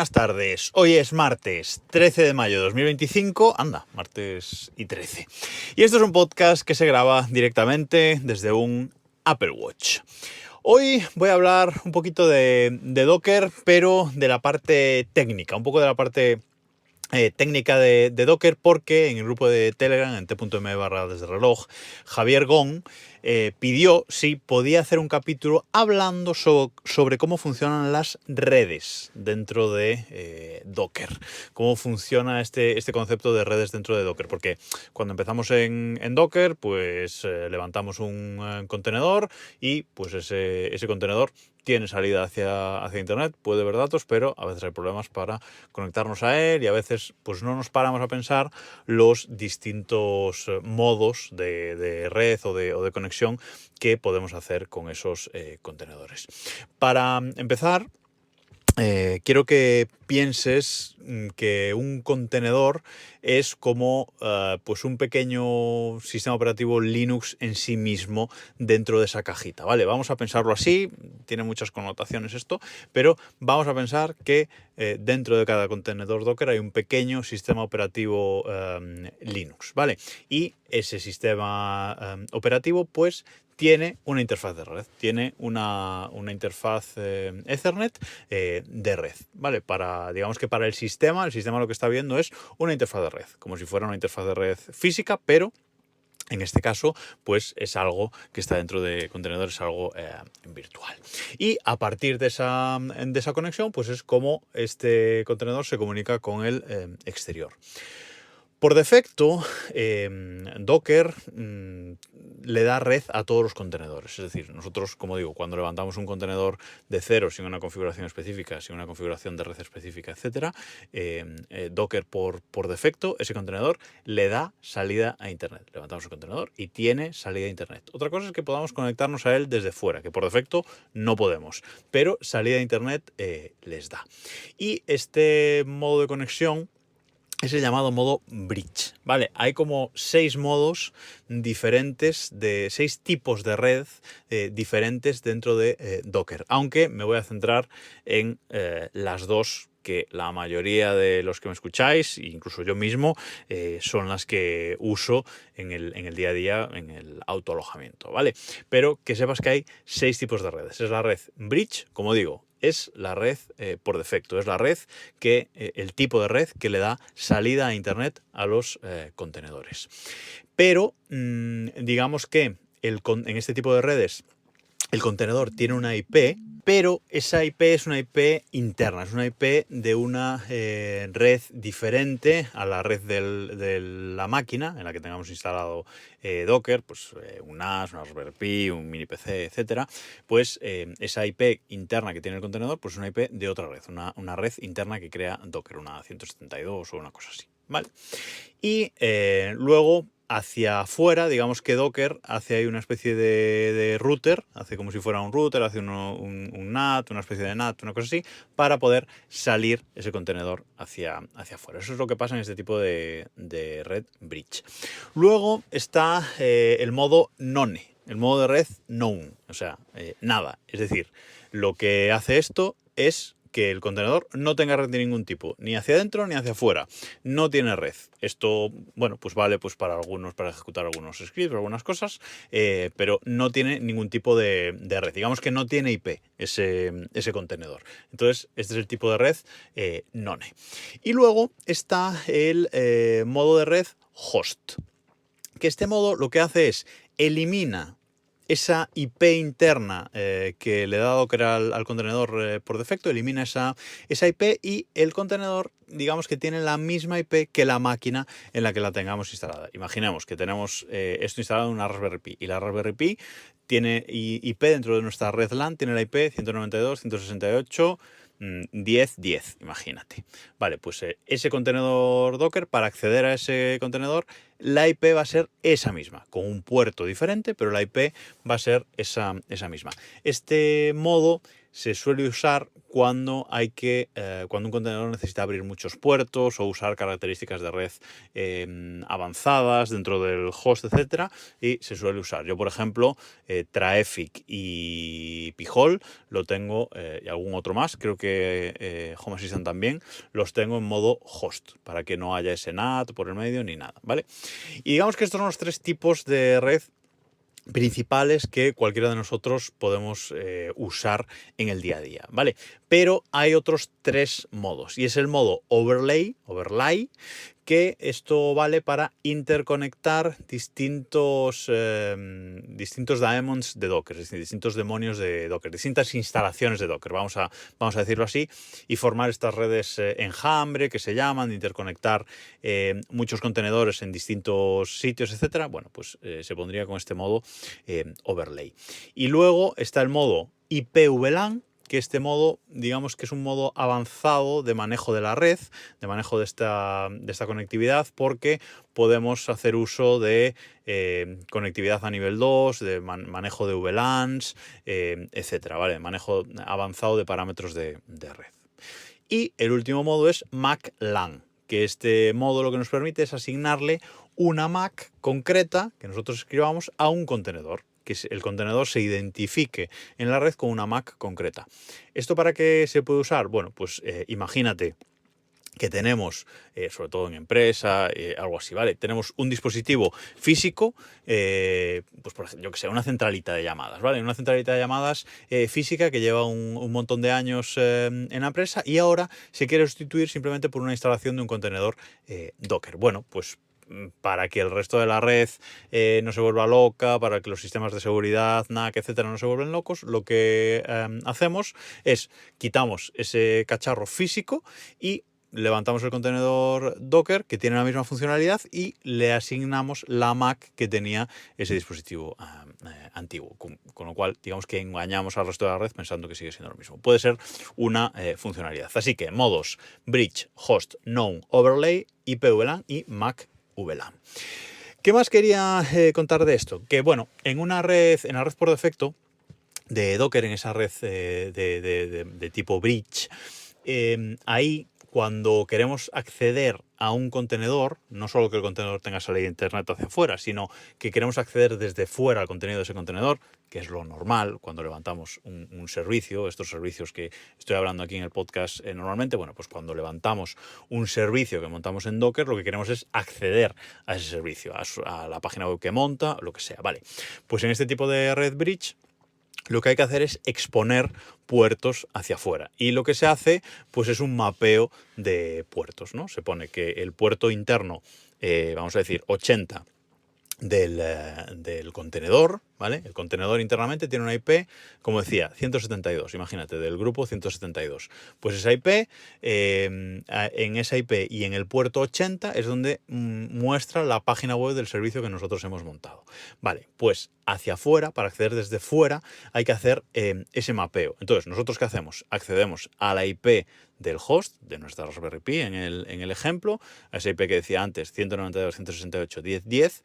Buenas tardes, hoy es martes 13 de mayo de 2025, anda, martes y 13. Y esto es un podcast que se graba directamente desde un Apple Watch. Hoy voy a hablar un poquito de Docker, pero de la parte técnica, un poco de la parte técnica de Docker, porque en el grupo de Telegram, en t.m/desdereloj, Javier Gón pidió si podía hacer un capítulo hablando sobre cómo funcionan las redes dentro de Docker, cómo funciona este concepto de redes dentro de Docker, porque cuando empezamos en Docker, pues levantamos un contenedor y pues ese contenedor tiene salida hacia internet, puede ver datos, pero a veces hay problemas para conectarnos a él y a veces pues no nos paramos a pensar los distintos modos de red o de conexión que podemos hacer con esos contenedores. Para empezar, quiero que pienses que un contenedor es como pues un pequeño sistema operativo Linux en sí mismo dentro de esa cajita, ¿vale? Vamos a pensarlo así, tiene muchas connotaciones esto, pero vamos a pensar que dentro de cada contenedor Docker hay un pequeño sistema operativo Linux, ¿vale? Y ese sistema operativo pues tiene una interfaz de red, tiene una interfaz Ethernet de red, ¿vale? Digamos que para el sistema lo que está viendo es una interfaz de red, como si fuera una interfaz de red física, pero en este caso, pues es algo que está dentro de contenedores, es algo virtual. Y a partir de esa conexión, pues es como este contenedor se comunica con el exterior. Por defecto, Docker le da red a todos los contenedores. Es decir, nosotros, como digo, cuando levantamos un contenedor de cero, sin una configuración específica, sin una configuración de red específica, etc., Docker por defecto, ese contenedor le da salida a Internet. Levantamos el contenedor y tiene salida a Internet. Otra cosa es que podamos conectarnos a él desde fuera, que por defecto no podemos, pero salida a Internet les da. Y este modo de conexión es el llamado modo bridge, ¿vale? Hay como 6 modos diferentes, 6 tipos de red diferentes dentro de Docker, aunque me voy a centrar en las dos que la mayoría de los que me escucháis, incluso yo mismo, son las que uso en el día a día, en el autoalojamiento, ¿vale? Pero que sepas que hay 6 tipos de redes. Es la red bridge, como digo, es la red por defecto, es la red el tipo de red que le da salida a Internet a los contenedores. Pero digamos que en este tipo de redes el contenedor tiene una IP, pero esa IP es una IP interna, es una IP de una red diferente a la red de la máquina en la que tengamos instalado Docker, pues un NAS, una Raspberry Pi, un mini PC, etcétera. Pues esa IP interna que tiene el contenedor, pues es una IP de otra red, una red interna que crea Docker, una 172 o una cosa así, ¿vale? Y luego, hacia afuera, digamos que Docker hace ahí una especie de router, hace como si fuera un router, hace un NAT, una especie de NAT, una cosa así, para poder salir ese contenedor hacia afuera. Eso es lo que pasa en este tipo de red bridge. Luego está el modo none, el modo de red known, o sea, nada. Es decir, lo que hace esto es que el contenedor no tenga red de ningún tipo, ni hacia adentro ni hacia afuera. No tiene red. Esto, bueno, pues vale pues para ejecutar algunos scripts, algunas cosas, pero no tiene ningún tipo de red. Digamos que no tiene IP ese contenedor. Entonces, este es el tipo de red none. Y luego está el modo de red host, que este modo lo que hace es elimina esa IP interna que le da Docker al contenedor por defecto, elimina esa IP y el contenedor, digamos que tiene la misma IP que la máquina en la que la tengamos instalada. Imaginemos que tenemos esto instalado en una Raspberry Pi y la Raspberry Pi tiene IP dentro de nuestra red LAN, tiene la IP 192.168.10.10, imagínate. Vale, pues ese contenedor Docker, para acceder a ese contenedor, la IP va a ser esa misma, con un puerto diferente, pero la IP va a ser esa misma. Este modo se suele usar cuando cuando un contenedor necesita abrir muchos puertos o usar características de red avanzadas dentro del host, etcétera, y se suele usar. Yo, por ejemplo, Traeffic y Pi-hole lo tengo, y algún otro más, creo que Home Assistant también, los tengo en modo host, para que no haya ese NAT por el medio ni nada, ¿vale? Y digamos que estos son los tres tipos de red principales que cualquiera de nosotros podemos usar en el día a día, ¿vale? Pero hay otros tres modos, y es el modo overlay, que esto vale para interconectar distintos daemons de Docker, es decir, distintos demonios de Docker, distintas instalaciones de Docker, vamos a decirlo así, y formar estas redes enjambre que se llaman, de interconectar muchos contenedores en distintos sitios, etcétera. Bueno, pues se pondría con este modo overlay. Y luego está el modo IPVLAN, que este modo, digamos que es un modo avanzado de manejo de la red, de manejo de esta conectividad, porque podemos hacer uso de conectividad a nivel 2, de manejo de VLANs, etcétera, ¿vale? Manejo avanzado de parámetros de red. Y el último modo es MAC-LAN, que este modo lo que nos permite es asignarle una MAC concreta que nosotros escribamos a un contenedor, que el contenedor se identifique en la red con una MAC concreta. ¿Esto para qué se puede usar? Bueno, pues imagínate que tenemos, sobre todo en empresa, algo así, ¿vale? Tenemos un dispositivo físico, pues por ejemplo, yo que sé, una centralita de llamadas, ¿vale? Una centralita de llamadas física que lleva un montón de años en la empresa y ahora se quiere sustituir simplemente por una instalación de un contenedor Docker. Bueno, pues para que el resto de la red no se vuelva loca, para que los sistemas de seguridad, NAC, etcétera, no se vuelvan locos, lo que hacemos es quitamos ese cacharro físico y levantamos el contenedor Docker que tiene la misma funcionalidad y le asignamos la MAC que tenía ese dispositivo antiguo, con lo cual digamos que engañamos al resto de la red pensando que sigue siendo lo mismo. Puede ser una funcionalidad. Así que modos bridge, host, known, overlay, IPVLAN y MAC VLAN. ¿Qué más quería contar de esto? Que bueno, en la red por defecto de Docker, en esa red de tipo bridge, ahí cuando queremos acceder a un contenedor, no solo que el contenedor tenga salida de internet hacia afuera, sino que queremos acceder desde fuera al contenido de ese contenedor, que es lo normal cuando levantamos un servicio, estos servicios que estoy hablando aquí en el podcast normalmente, bueno, pues cuando levantamos un servicio que montamos en Docker, lo que queremos es acceder a ese servicio, a la página web que monta, lo que sea, ¿vale? Pues en este tipo de red bridge, lo que hay que hacer es exponer puertos hacia afuera. Y lo que se hace, pues es un mapeo de puertos, ¿no? Se pone que el puerto interno, vamos a decir 80 del contenedor, ¿vale? El contenedor internamente tiene una IP, como decía, 172, imagínate, del grupo 172. Pues esa IP, en esa IP y en el puerto 80 es donde muestra la página web del servicio que nosotros hemos montado. Vale, pues hacia afuera, para acceder desde fuera, hay que hacer ese mapeo. Entonces, ¿nosotros qué hacemos? Accedemos a la IP del host, de nuestra Raspberry Pi en el ejemplo, a esa IP que decía antes, 192.168.10.10,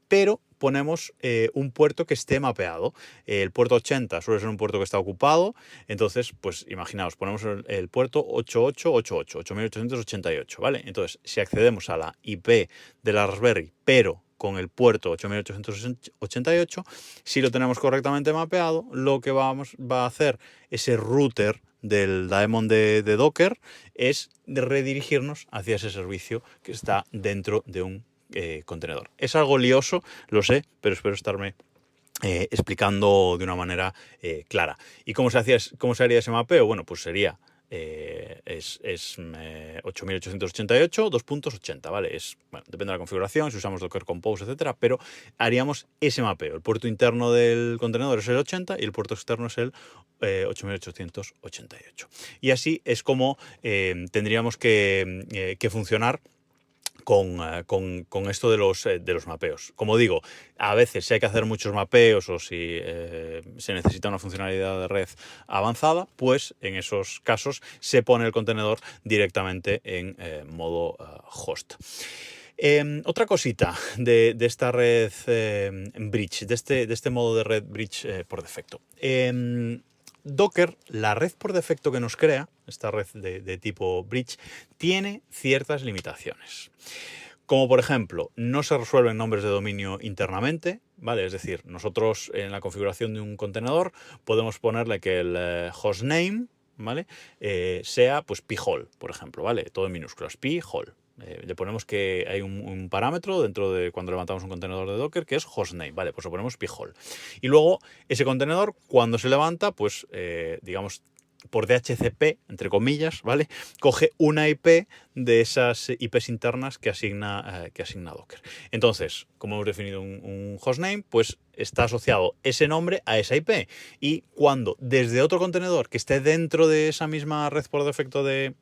pero ponemos un puerto que esté mapeado. El puerto 80 suele ser un puerto que está ocupado, entonces, pues imaginaos, ponemos el puerto 8888, 8888, ¿vale? Entonces, si accedemos a la IP de la Raspberry, pero con el puerto 8888, si lo tenemos correctamente mapeado, lo que va a hacer ese router del daemon de Docker es redirigirnos hacia ese servicio que está dentro de un contenedor. Es algo lioso, lo sé, pero espero estarme explicando de una manera clara. ¿Y cómo se haría ese mapeo? Bueno, pues sería 8888 2.80, ¿vale? Bueno, depende de la configuración, si usamos Docker Compose, etcétera, pero haríamos ese mapeo. El puerto interno del contenedor es el 80 y el puerto externo es el 8888. Y así es como tendríamos que funcionar con esto de los mapeos. Como digo, a veces si hay que hacer muchos mapeos o si se necesita una funcionalidad de red avanzada, pues en esos casos se pone el contenedor directamente en modo host. Otra cosita de esta red bridge, de este modo de red bridge por defecto. Docker, la red por defecto que nos crea, esta red de tipo bridge, tiene ciertas limitaciones. Como por ejemplo, no se resuelven nombres de dominio internamente, ¿vale? Es decir, nosotros en la configuración de un contenedor podemos ponerle que el hostname, ¿vale? Sea pues pihole, por ejemplo, ¿vale? Todo en minúsculas, pihole. Le ponemos que hay un parámetro dentro de cuando levantamos un contenedor de Docker que es hostname, ¿vale? Pues lo ponemos pihole. Y luego ese contenedor, cuando se levanta, pues digamos por DHCP, entre comillas, ¿vale? Coge una IP de esas IPs internas que asigna Docker. Entonces, como hemos definido un hostname, pues está asociado ese nombre a esa IP. Y cuando desde otro contenedor que esté dentro de esa misma red por defecto de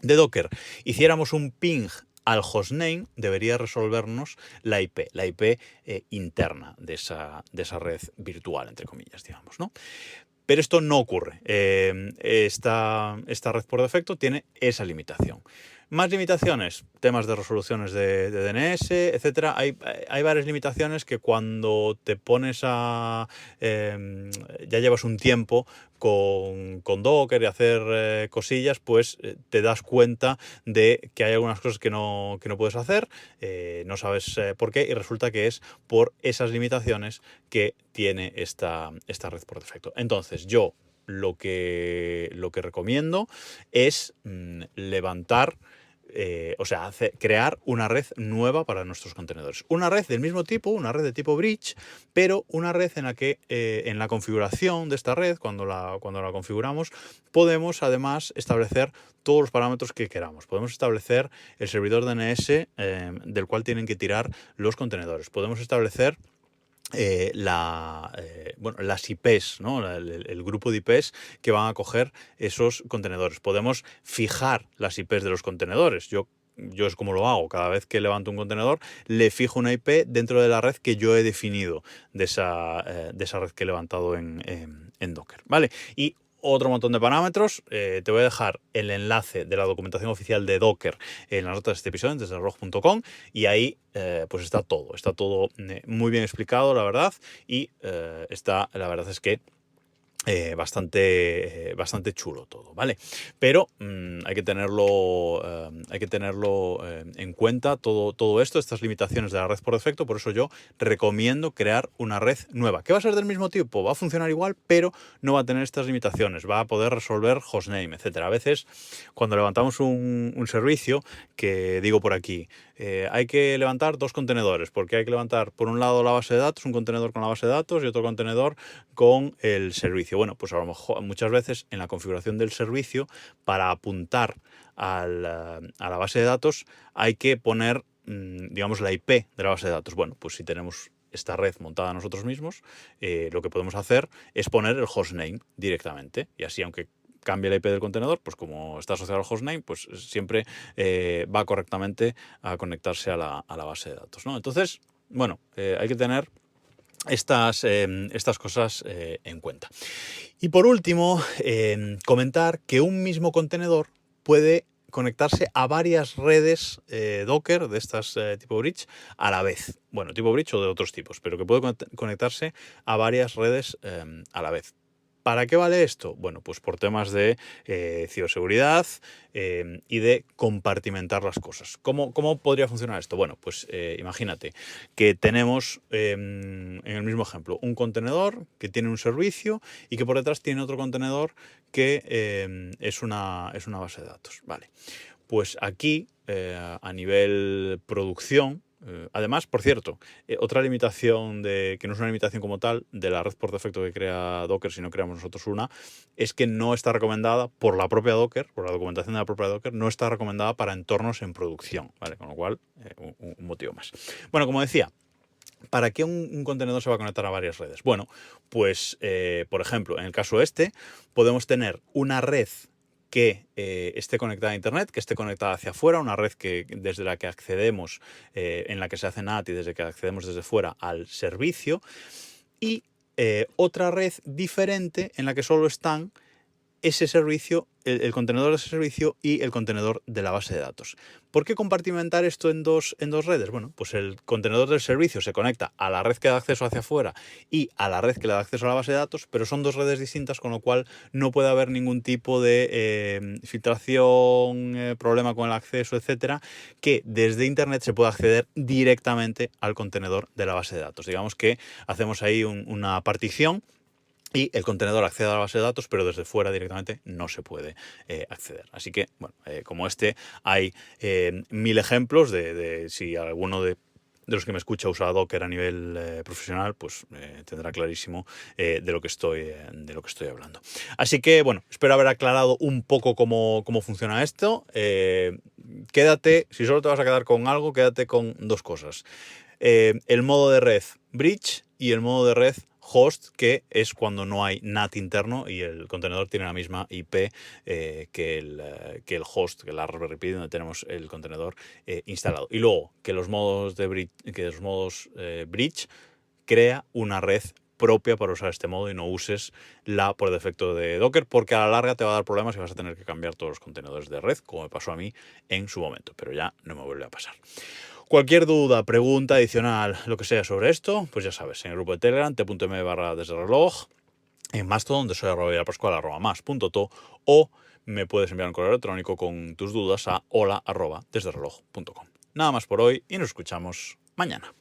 Docker hiciéramos un ping al hostname, debería resolvernos la IP interna de esa red virtual, entre comillas, digamos, ¿no? Pero esto no ocurre. Esta red por defecto tiene esa limitación. Más limitaciones, temas de resoluciones de DNS, etcétera. Hay varias limitaciones que cuando te pones ya llevas un tiempo con Docker y hacer cosillas, pues te das cuenta de que hay algunas cosas que no puedes hacer, no sabes por qué, y resulta que es por esas limitaciones que tiene esta red por defecto. Entonces, yo lo que recomiendo es levantar, crear una red nueva para nuestros contenedores. Una red del mismo tipo, una red de tipo bridge, pero una red en la que en la configuración de esta red, cuando la configuramos, podemos además establecer todos los parámetros que queramos. Podemos establecer el servidor DNS del cual tienen que tirar los contenedores. Podemos establecer las IPs, ¿no? El grupo de IPs que van a coger esos contenedores. Podemos fijar las IPs de los contenedores. Yo es como lo hago. Cada vez que levanto un contenedor, le fijo una IP dentro de la red que yo he definido de esa red que he levantado en Docker, ¿vale? Y otro montón de parámetros. Te voy a dejar el enlace de la documentación oficial de Docker en las notas de este episodio, desde rog.com, y ahí pues está todo muy bien explicado, la verdad, y la verdad es que bastante chulo todo, ¿vale? Pero hay que tenerlo en cuenta todo esto, estas limitaciones de la red por defecto. Por eso yo recomiendo crear una red nueva, que va a ser del mismo tipo, va a funcionar igual, pero no va a tener estas limitaciones, va a poder resolver hostname, etcétera. A veces, cuando levantamos un servicio, que digo por aquí, hay que levantar 2 contenedores, porque hay que levantar por un lado la base de datos, un contenedor con la base de datos y otro contenedor con el servicio. Bueno, pues a lo mejor muchas veces en la configuración del servicio, para apuntar a la base de datos, hay que poner, digamos, la IP de la base de datos. Bueno, pues si tenemos esta red montada nosotros mismos, lo que podemos hacer es poner el hostname directamente, y así, aunque cambie la IP del contenedor, pues como está asociado al hostname, pues siempre va correctamente a conectarse a la base de datos, ¿no? Entonces, bueno, hay que tener estas cosas en cuenta. Y por último, comentar que un mismo contenedor puede conectarse a varias redes Docker de estas tipo bridge a la vez. Bueno, tipo bridge o de otros tipos, pero que puede conectarse a varias redes a la vez. ¿Para qué vale esto? Bueno, pues por temas de ciberseguridad y de compartimentar las cosas. ¿Cómo podría funcionar esto? Bueno, pues imagínate que tenemos, en el mismo ejemplo, un contenedor que tiene un servicio y que por detrás tiene otro contenedor que es una base de datos. Vale. Pues aquí, a nivel producción, además, por cierto, otra limitación que no es una limitación como tal de la red por defecto que crea Docker, si no creamos nosotros una, es que no está recomendada por la propia Docker, por la documentación de la propia Docker, no está recomendada para entornos en producción, ¿vale? Con lo cual, un motivo más. Bueno, como decía, ¿para qué un contenedor se va a conectar a varias redes? Bueno, pues, por ejemplo, en el caso podemos tener una red que esté conectada a Internet, que esté conectada hacia afuera, una red desde la que accedemos, en la que se hace NAT y desde que accedemos desde fuera al servicio, y otra red diferente en la que solo están ese servicio, el contenedor de ese servicio y el contenedor de la base de datos. ¿Por qué compartimentar esto en dos redes? Bueno, pues el contenedor del servicio se conecta a la red que da acceso hacia afuera y a la red que le da acceso a la base de datos, pero son dos redes distintas, con lo cual no puede haber ningún tipo de filtración, problema con el acceso, etcétera, que desde Internet se pueda acceder directamente al contenedor de la base de datos. Digamos que hacemos ahí una partición y el contenedor accede a la base de datos, pero desde fuera directamente no se puede acceder. Así que, bueno, como este, hay 1000 ejemplos de si alguno de los que me escucha usa Docker a nivel profesional, pues tendrá clarísimo de lo que estoy hablando. Así que, bueno, espero haber aclarado un poco cómo funciona esto. Quédate, si solo te vas a quedar con algo, quédate con dos cosas. El modo de red bridge y el modo de red host, que es cuando no hay NAT interno y el contenedor tiene la misma IP que el host, que la Raspberry Pi donde tenemos el contenedor instalado. Y luego que los modos bridge crea una red propia para usar este modo y no uses la por defecto de Docker, porque a la larga te va a dar problemas y vas a tener que cambiar todos los contenedores de red, como me pasó a mí en su momento, pero ya no me vuelve a pasar. Cualquier duda, pregunta adicional, lo que sea sobre esto, pues ya sabes, en el grupo de Telegram, t.m/desdereloj, en Mastodon, donde soy @pascual@mas.to, o me puedes enviar un correo electrónico con tus dudas a hola@desdereloj.com. Nada más por hoy y nos escuchamos mañana.